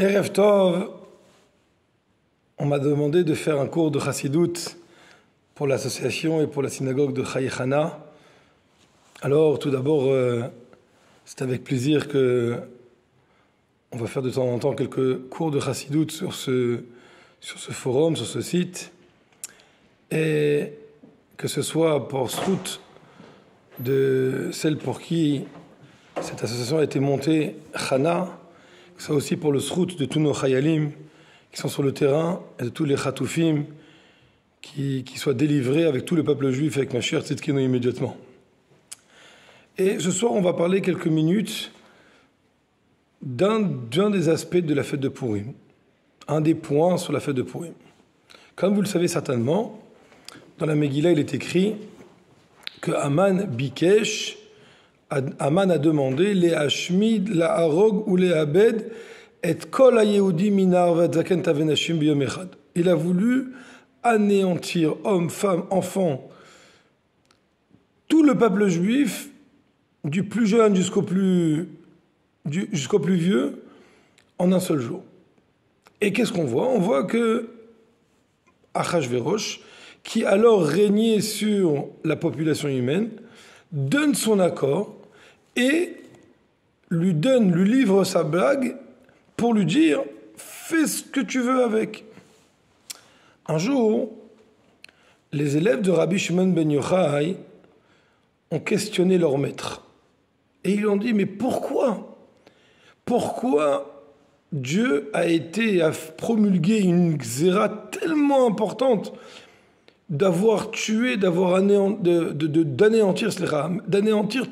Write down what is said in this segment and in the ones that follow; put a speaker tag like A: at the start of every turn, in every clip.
A: Erev Tov, on m'a demandé de faire un cours de Chassidut pour l'association et pour la synagogue de Chai Chana. Alors, tout d'abord, c'est avec plaisir que on va faire de temps en temps quelques cours de Chassidut sur ce forum, sur ce site, et que ce soit pour route de celle pour qui cette association a été montée, Chana, que ce soit aussi pour le srout de tous nos chayalim qui sont sur le terrain et de tous les chatoufim qui soient délivrés avec tout le peuple juif, avec Mashiach Tzidkenu immédiatement. Et ce soir, on va parler quelques minutes d'un des aspects de la fête de Purim, un des points sur la fête de Purim. Comme vous le savez certainement, dans la Megillah, il est écrit que Aman Bikesh, Aman a demandé les Hashmid, la Harog ou les Abed, et Kol HaYehudi Minar Vadzaken Tavenashim Biyom Echad. Il a voulu anéantir hommes, femmes, enfants, tout le peuple juif, du plus jeune jusqu'au plus vieux, en un seul jour. Et qu'est-ce qu'on voit? On voit que Achashverosh, qui alors régnait sur la population humaine, donne son accord et lui livre sa blague pour lui dire « fais ce que tu veux avec ». Un jour, les élèves de Rabbi Shimon ben Yochai ont questionné leur maître. Et ils lui ont dit « mais pourquoi Dieu a promulgué une xéra tellement importante d'avoir tué, d'anéantir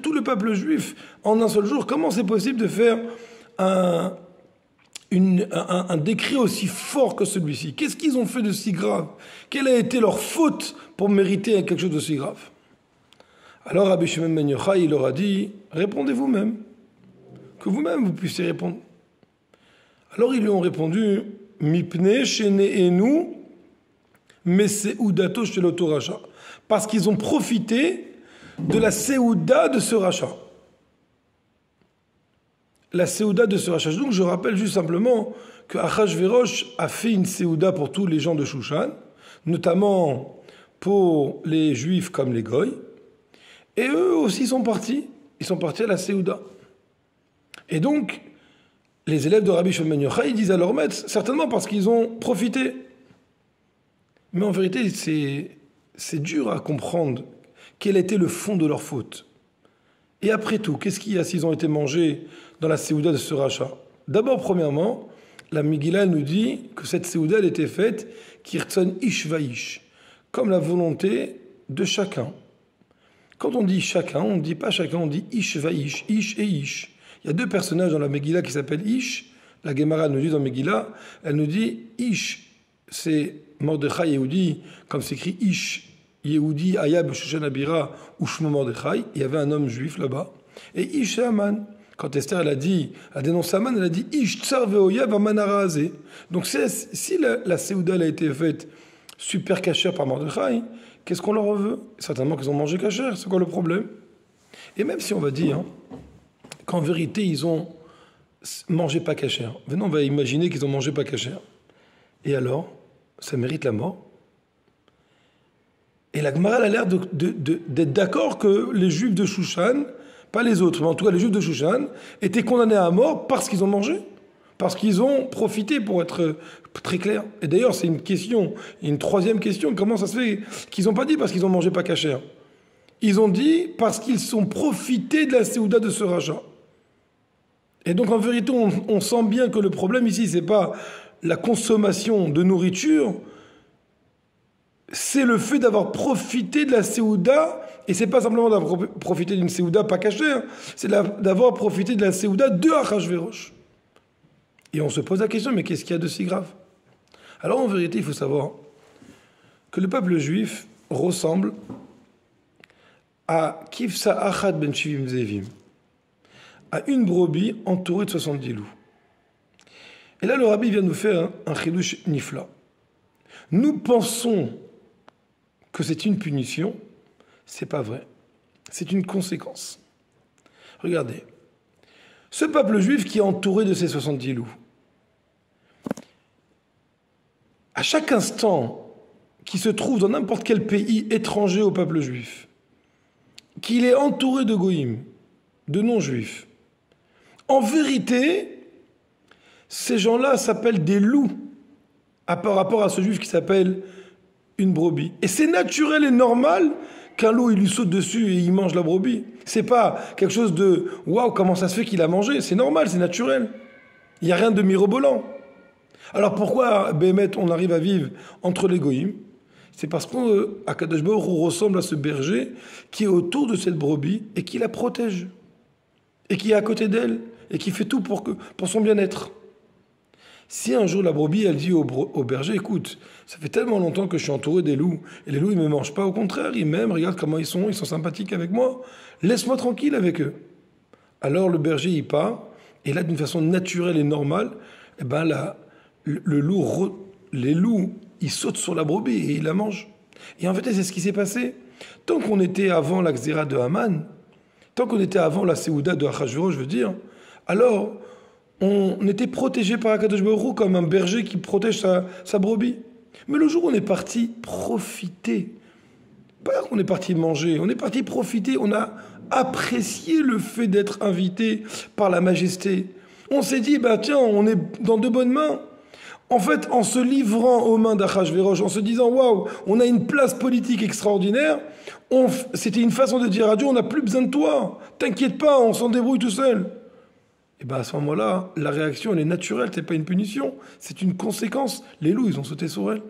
A: tout le peuple juif en un seul jour? Comment c'est possible de faire un décret aussi fort que celui-ci? Qu'est-ce qu'ils ont fait de si grave? Quelle a été leur faute pour mériter quelque chose de si grave? Alors Rabbi Shimon ben Yochai, il leur a dit, répondez vous-même, que vous-même vous puissiez répondre. Alors ils lui ont répondu, Mipne shene'enu Meseudato shel oto racha, parce qu'ils ont profité de la Séouda de ce rachat. La Séouda de ce rachat. Donc je rappelle juste simplement que Achashverosh a fait une Séouda pour tous les gens de Shushan, notamment pour les Juifs comme les Goy, et eux aussi sont partis. Ils sont partis à la Séouda. Et donc, les élèves de Rabbi Shimon ben Yochai disent à leur maître, certainement parce qu'ils ont profité. Mais en vérité, c'est dur à comprendre quel était le fond de leur faute. Et après tout, qu'est-ce qu'il y a s'ils ont été mangés dans la Séouda de ce rachat? D'abord, premièrement, la Megillah nous dit que cette Séouda, elle était faite Kirtzon Ish Vaish, comme la volonté de chacun. Quand on dit chacun, on ne dit pas chacun, on dit Ish Vaish, Ish et Ish. Il y a deux personnages dans la Megillah qui s'appellent Ish. La Gemara nous dit dans Megillah, elle nous dit Ish, c'est Mordechai Yehudi, comme s'écrit Ish Yehudi Ayab Shushan Abira ou Shmo Mordechai. Il y avait un homme juif là-bas. Et Ish c'est Aman. Quand Esther elle a dénoncé Aman, elle a dit Ish Tsar Veoyav Aman Arazé. Donc si la Séouda a été faite super cachère par Mordechai, qu'est-ce qu'on leur veut? Certainement qu'ils ont mangé cachère. C'est quoi le problème? Et même si on va dire qu'en vérité ils ont mangé pas cachère, maintenant on va imaginer qu'ils ont mangé pas cachère. Et alors, ça mérite la mort. Et la Gemara a l'air d'être d'accord que les Juifs de Shushan, pas les autres, mais en tout cas les Juifs de Shushan, étaient condamnés à mort parce qu'ils ont mangé, parce qu'ils ont profité, pour être très clair. Et d'ailleurs, c'est une question, une troisième question, comment ça se fait qu'ils n'ont pas dit parce qu'ils ont mangé pas cachère? Ils ont dit parce qu'ils ont profité de la Séouda de ce rachat. Et donc en vérité, on sent bien que le problème ici, c'est pas la consommation de nourriture, c'est le fait d'avoir profité de la Séouda, et c'est pas simplement d'avoir profité d'une Séouda pas cachère, c'est d'avoir profité de la Séouda de Achashverosh. Et on se pose la question, mais qu'est-ce qu'il y a de si grave? Alors en vérité, il faut savoir que le peuple juif ressemble à Kifsa Achad ben Shivim Zevim, à une brebis entourée de 70 loups. Et là, le rabbi vient nous faire un chidouche nifla. Nous pensons que c'est une punition, c'est pas vrai. C'est une conséquence. Regardez, ce peuple juif qui est entouré de ces 70 loups, À chaque instant qui se trouve dans n'importe quel pays étranger au peuple juif, qu'il est entouré de goïms, de non-juifs, en vérité, ces gens-là s'appellent des loups par rapport à ce juif qui s'appelle une brebis. Et c'est naturel et normal qu'un loup, il lui saute dessus et il mange la brebis. C'est pas quelque chose de « waouh, comment ça se fait qu'il a mangé ?» C'est normal, c'est naturel. Il n'y a rien de mirobolant. Alors pourquoi, Béhémet, on arrive à vivre entre les goïms? C'est parce qu'Akadosh Baruch Hu ressemble à ce berger qui est autour de cette brebis et qui la protège. Et qui est à côté d'elle et qui fait tout pour son bien-être. Si un jour la brebis, elle dit au berger, écoute, ça fait tellement longtemps que je suis entouré des loups, et les loups, ils ne me mangent pas, au contraire, ils m'aiment, regarde comment ils sont sympathiques avec moi, laisse-moi tranquille avec eux. Alors le berger, il part, et là, d'une façon naturelle et normale, eh ben là, les loups, ils sautent sur la brebis et ils la mangent. Et en fait, c'est ce qui s'est passé. Tant qu'on était avant la Xéra de Haman, tant qu'on était avant la Séouda de Achashvérosh, je veux dire, alors on était protégé par Akadosh Baruch Hu comme un berger qui protège sa brebis. Mais le jour où on est parti profiter, pas qu'on est parti manger, on est parti profiter, on a apprécié le fait d'être invité par la majesté. On s'est dit, bah tiens, on est dans de bonnes mains. En fait, en se livrant aux mains d'Achashvérosh, en se disant, waouh, on a une place politique extraordinaire, c'était une façon de dire à Dieu, on n'a plus besoin de toi, t'inquiète pas, on s'en débrouille tout seul. Et bien à ce moment-là, la réaction, elle est naturelle, c'est pas une punition, c'est une conséquence. Les loups, ils ont sauté sur elle.